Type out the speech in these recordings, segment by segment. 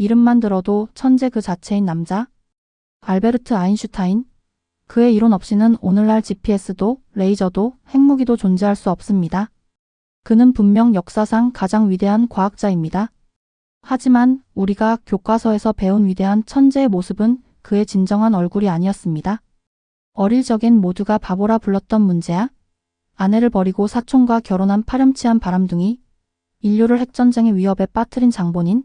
이름만 들어도 천재 그 자체인 남자. 알베르트 아인슈타인. 그의 이론 없이는 오늘날 GPS도 레이저도 핵무기도 존재할 수 없습니다. 그는 분명 역사상 가장 위대한 과학자입니다. 하지만 우리가 교과서에서 배운 위대한 천재의 모습은 그의 진정한 얼굴이 아니었습니다. 어릴 적엔 모두가 바보라 불렀던 문제야. 아내를 버리고 사촌과 결혼한 파렴치한 바람둥이, 인류를 핵전쟁의 위협에 빠뜨린 장본인,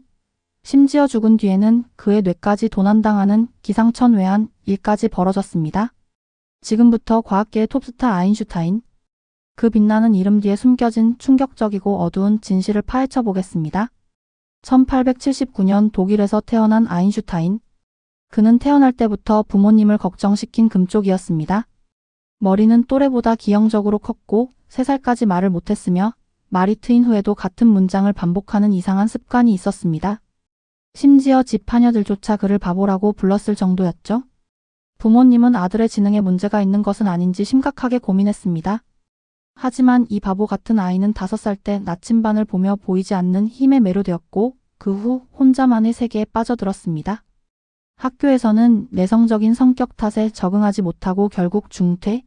심지어 죽은 뒤에는 그의 뇌까지 도난당하는 기상천외한 일까지 벌어졌습니다. 지금부터 과학계의 톱스타 아인슈타인. 그 빛나는 이름 뒤에 숨겨진 충격적이고 어두운 진실을 파헤쳐 보겠습니다. 1879년 독일에서 태어난 아인슈타인. 그는 태어날 때부터 부모님을 걱정시킨 금쪽이었습니다. 머리는 또래보다 기형적으로 컸고 3살까지 말을 못했으며 말이 트인 후에도 같은 문장을 반복하는 이상한 습관이 있었습니다. 심지어 집 하녀들조차 그를 바보라고 불렀을 정도였죠. 부모님은 아들의 지능에 문제가 있는 것은 아닌지 심각하게 고민했습니다. 하지만 이 바보 같은 아이는 5살 때 나침반을 보며 보이지 않는 힘에 매료되었고 그 후 혼자만의 세계에 빠져들었습니다. 학교에서는 내성적인 성격 탓에 적응하지 못하고 결국 중퇴.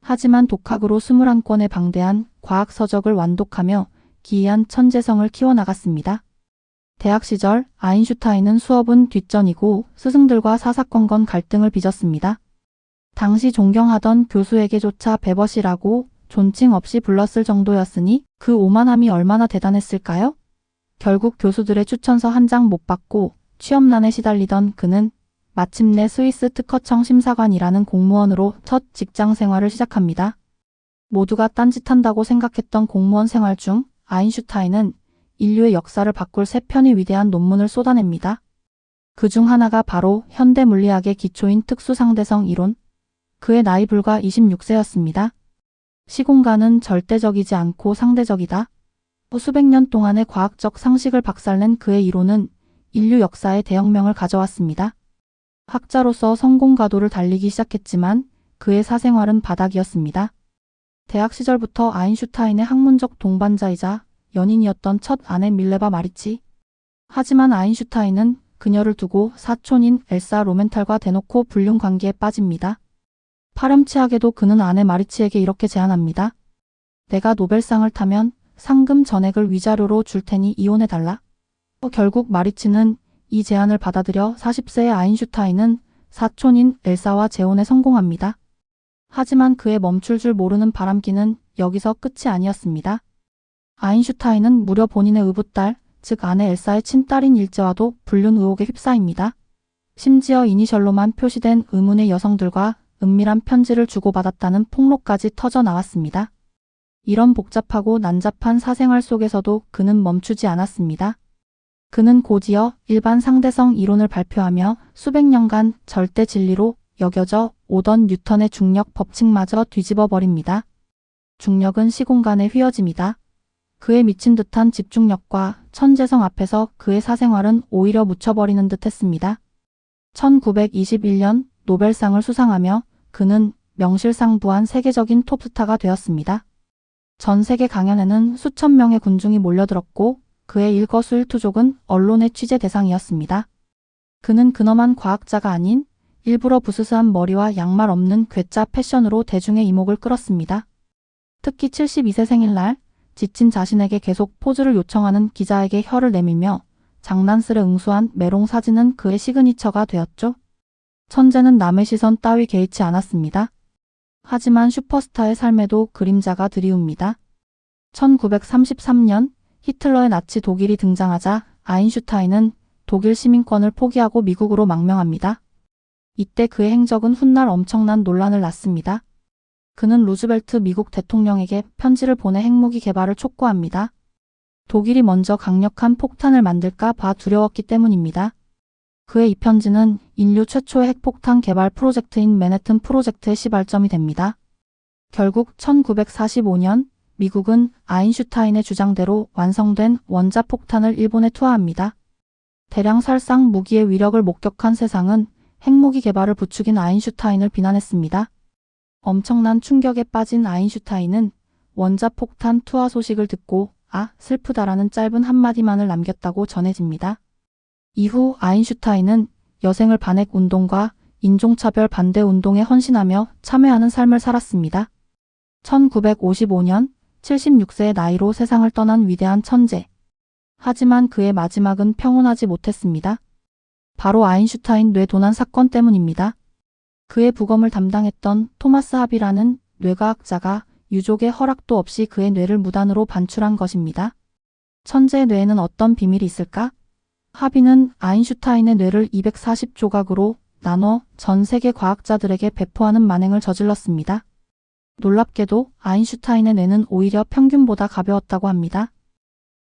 하지만 독학으로 21권의 방대한 과학 서적을 완독하며 기이한 천재성을 키워나갔습니다. 대학 시절 아인슈타인은 수업은 뒷전이고 스승들과 사사건건 갈등을 빚었습니다. 당시 존경하던 교수에게조차 베벗이라고 존칭 없이 불렀을 정도였으니 그 오만함이 얼마나 대단했을까요? 결국 교수들의 추천서 한 장 못 받고 취업난에 시달리던 그는 마침내 스위스 특허청 심사관이라는 공무원으로 첫 직장 생활을 시작합니다. 모두가 딴짓한다고 생각했던 공무원 생활 중 아인슈타인은 인류의 역사를 바꿀 3편의 위대한 논문을 쏟아냅니다. 그 중 하나가 바로 현대 물리학의 기초인 특수상대성 이론. 그의 나이 불과 26세였습니다. 시공간은 절대적이지 않고 상대적이다. 수백 년 동안의 과학적 상식을 박살낸 그의 이론은 인류 역사에 대혁명을 가져왔습니다. 학자로서 성공 가도를 달리기 시작했지만 그의 사생활은 바닥이었습니다. 대학 시절부터 아인슈타인의 학문적 동반자이자 연인이었던 첫 아내 밀레바 마리치. 하지만 아인슈타인은 그녀를 두고 사촌인 엘사 로멘탈과 대놓고 불륜 관계에 빠집니다. 파렴치하게도 그는 아내 마리치에게 이렇게 제안합니다. 내가 노벨상을 타면 상금 전액을 위자료로 줄 테니 이혼해달라. 결국 마리치는 이 제안을 받아들여 40세의 아인슈타인은 사촌인 엘사와 재혼에 성공합니다. 하지만 그의 멈출 줄 모르는 바람기는 여기서 끝이 아니었습니다. 아인슈타인은 무려 본인의 의붓딸, 즉 아내 엘사의 친딸인 일제와도 불륜 의혹에 휩싸입니다. 심지어 이니셜로만 표시된 의문의 여성들과 은밀한 편지를 주고받았다는 폭로까지 터져 나왔습니다. 이런 복잡하고 난잡한 사생활 속에서도 그는 멈추지 않았습니다. 그는 곧이어 일반 상대성 이론을 발표하며 수백 년간 절대 진리로 여겨져 오던 뉴턴의 중력 법칙마저 뒤집어 버립니다. 중력은 시공간의 휘어짐이다. 그의 미친 듯한 집중력과 천재성 앞에서 그의 사생활은 오히려 묻혀버리는 듯 했습니다. 1921년 노벨상을 수상하며 그는 명실상부한 세계적인 톱스타가 되었습니다. 전 세계 강연에는 수천 명의 군중이 몰려들었고 그의 일거수일투족은 언론의 취재 대상이었습니다. 그는 근엄한 과학자가 아닌 일부러 부스스한 머리와 양말 없는 괴짜 패션으로 대중의 이목을 끌었습니다. 특히 72세 생일날 지친 자신에게 계속 포즈를 요청하는 기자에게 혀를 내밀며 장난스레 응수한 메롱 사진은 그의 시그니처가 되었죠. 천재는 남의 시선 따위 개의치 않았습니다. 하지만 슈퍼스타의 삶에도 그림자가 드리웁니다. 1933년 히틀러의 나치 독일이 등장하자 아인슈타인은 독일 시민권을 포기하고 미국으로 망명합니다. 이때 그의 행적은 훗날 엄청난 논란을 낳습니다. 그는 루즈벨트 미국 대통령에게 편지를 보내 핵무기 개발을 촉구합니다. 독일이 먼저 강력한 폭탄을 만들까 봐 두려웠기 때문입니다. 그의 이 편지는 인류 최초의 핵폭탄 개발 프로젝트인 맨해튼 프로젝트의 시발점이 됩니다. 결국 1945년 미국은 아인슈타인의 주장대로 완성된 원자폭탄을 일본에 투하합니다. 대량 살상 무기의 위력을 목격한 세상은 핵무기 개발을 부추긴 아인슈타인을 비난했습니다. 엄청난 충격에 빠진 아인슈타인은 원자폭탄 투하 소식을 듣고 아, 슬프다라는 짧은 한마디만을 남겼다고 전해집니다. 이후 아인슈타인은 여생을 반핵 운동과 인종차별 반대 운동에 헌신하며 참여하는 삶을 살았습니다. 1955년 76세의 나이로 세상을 떠난 위대한 천재. 하지만 그의 마지막은 평온하지 못했습니다. 바로 아인슈타인 뇌도난 사건 때문입니다. 그의 부검을 담당했던 토마스 합이라는 뇌과학자가 유족의 허락도 없이 그의 뇌를 무단으로 반출한 것입니다. 천재의 뇌에는 어떤 비밀이 있을까? 합의는 아인슈타인의 뇌를 240조각으로 나눠 전 세계 과학자들에게 배포하는 만행을 저질렀습니다. 놀랍게도 아인슈타인의 뇌는 오히려 평균보다 가벼웠다고 합니다.